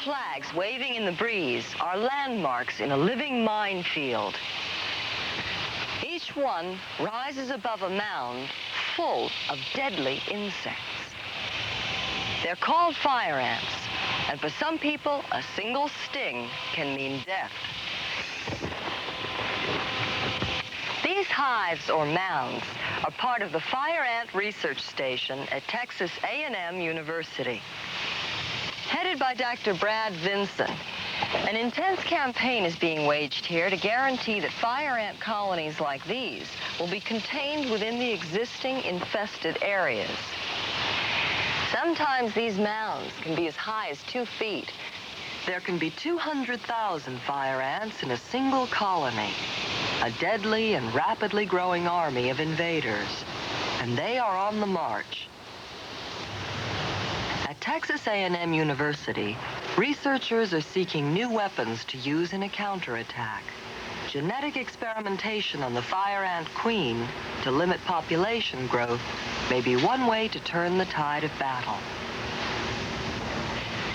flags waving in the breeze are landmarks in a living minefield. Each one rises above a mound full of deadly insects. They're called fire ants, and for some people, a single sting can mean death. These hives or mounds are part of the Fire Ant Research Station at Texas A&M University. Headed by Dr. Brad Vinson, an intense campaign is being waged here to guarantee that fire ant colonies like these will be contained within the existing infested areas. Sometimes these mounds can be as high as 2 feet. There can be 200,000 fire ants in a single colony, a deadly and rapidly growing army of invaders, and they are on the march. At Texas A&M University, researchers are seeking new weapons to use in a counterattack. Genetic experimentation on the fire ant queen to limit population growth may be one way to turn the tide of battle.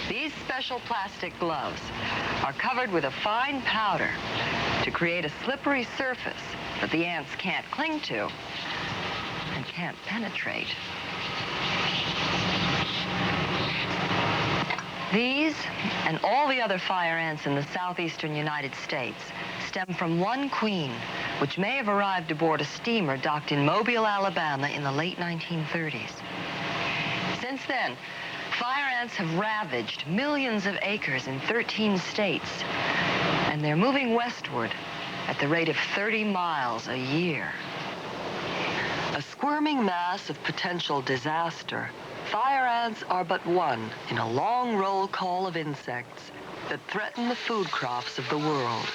These special plastic gloves are covered with a fine powder to create a slippery surface that the ants can't cling to and can't penetrate. These and all the other fire ants in the southeastern United States stem from one queen, which may have arrived aboard a steamer docked in Mobile, Alabama in the late 1930s. Since then, fire ants have ravaged millions of acres in 13 states, and they're moving westward at the rate of 30 miles a year. A squirming mass of potential disaster, fire ants are but one in a long roll call of insects that threaten the food crops of the world.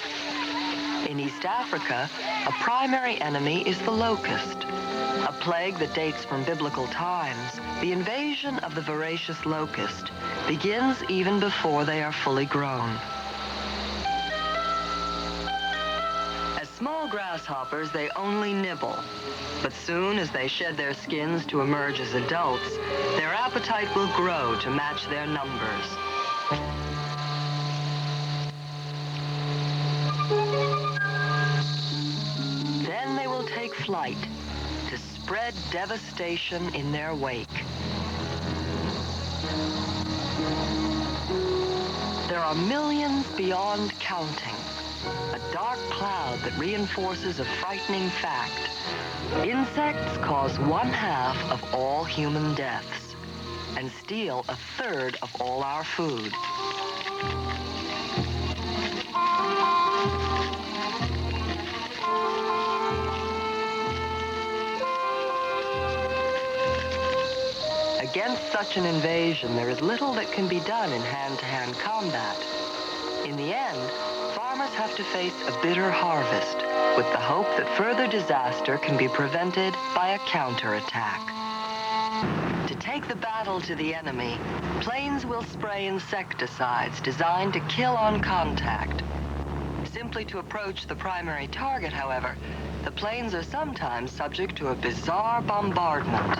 In East Africa, a primary enemy is the locust. A plague that dates from biblical times, the invasion of the voracious locust begins even before they are fully grown. As small grasshoppers, they only nibble. But soon as they shed their skins to emerge as adults, their appetite will grow to match their numbers. Then they will take flight to spread devastation in their wake. There are millions beyond counting, a dark cloud that reinforces a frightening fact. Insects cause 1/2 of all human deaths and steal 1/3 of all our food. Against such an invasion, there is little that can be done in hand-to-hand combat. In the end, farmers have to face a bitter harvest with the hope that further disaster can be prevented by a counterattack. To take the battle to the enemy, planes will spray insecticides designed to kill on contact. Simply to approach the primary target, however, the planes are sometimes subject to a bizarre bombardment.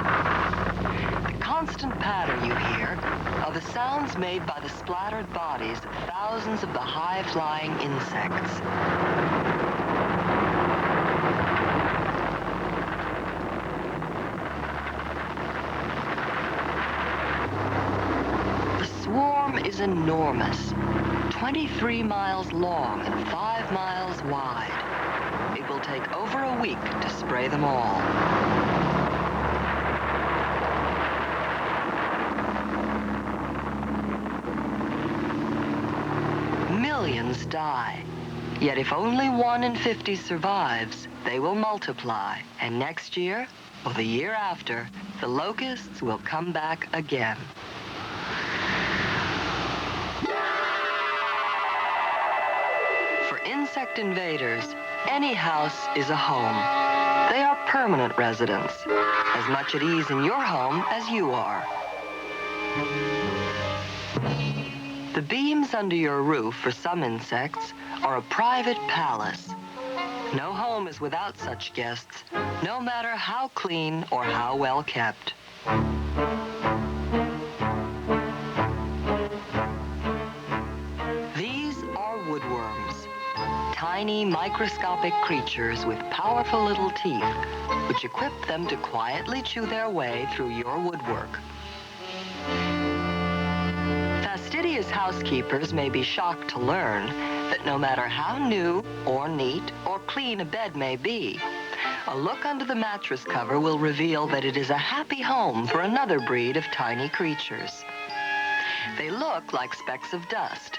The constant patter you hear are the sounds made by the splattered bodies of thousands of the high-flying insects. The swarm is enormous, 23 miles long and 5 miles wide. It will take over a week to spray them all. Millions die. Yet if only 1 in 50 survives, they will multiply. And next year, or the year after, the locusts will come back again. For insect invaders, any house is a home. They are permanent residents, as much at ease in your home as you are. The beams under your roof for some insects are a private palace. No home is without such guests, no matter how clean or how well kept. tiny microscopic creatures with powerful little teeth, which equip them to quietly chew their way through your woodwork. Fastidious housekeepers may be shocked to learn that no matter how new or neat or clean a bed may be, a look under the mattress cover will reveal that it is a happy home for another breed of tiny creatures. They look like specks of dust,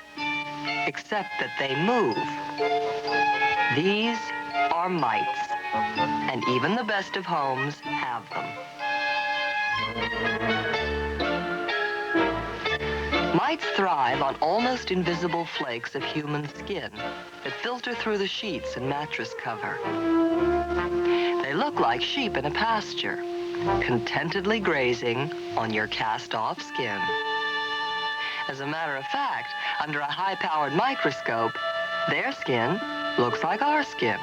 except that they move. These are mites, and even the best of homes have them. Mites thrive on almost invisible flakes of human skin that filter through the sheets and mattress cover. They look like sheep in a pasture, contentedly grazing on your cast-off skin. As a matter of fact, under a high-powered microscope, their skin looks like our skin.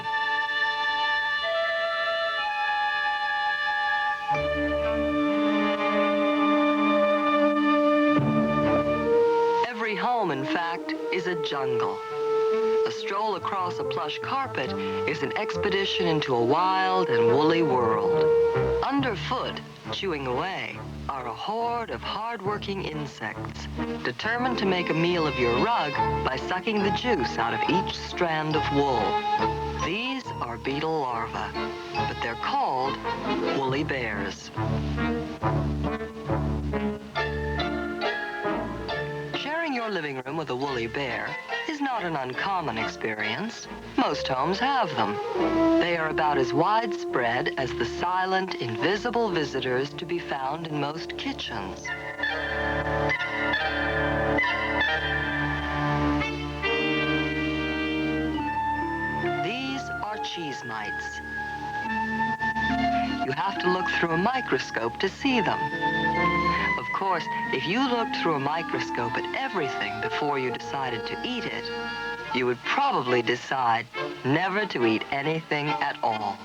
Every home, in fact, is a jungle. A stroll across a plush carpet is an expedition into a wild and woolly world. Underfoot, chewing away, are a horde of hard-working insects, determined to make a meal of your rug by sucking the juice out of each strand of wool. These are beetle larvae, but they're called woolly bears. Sharing your living room with a woolly bear is not an uncommon experience. Most homes have them. They are about as widespread as the silent, invisible visitors to be found in most kitchens. These are cheese mites. You have to look through a microscope to see them. Of course, if you looked through a microscope at everything before you decided to eat it, you would probably decide never to eat anything at all.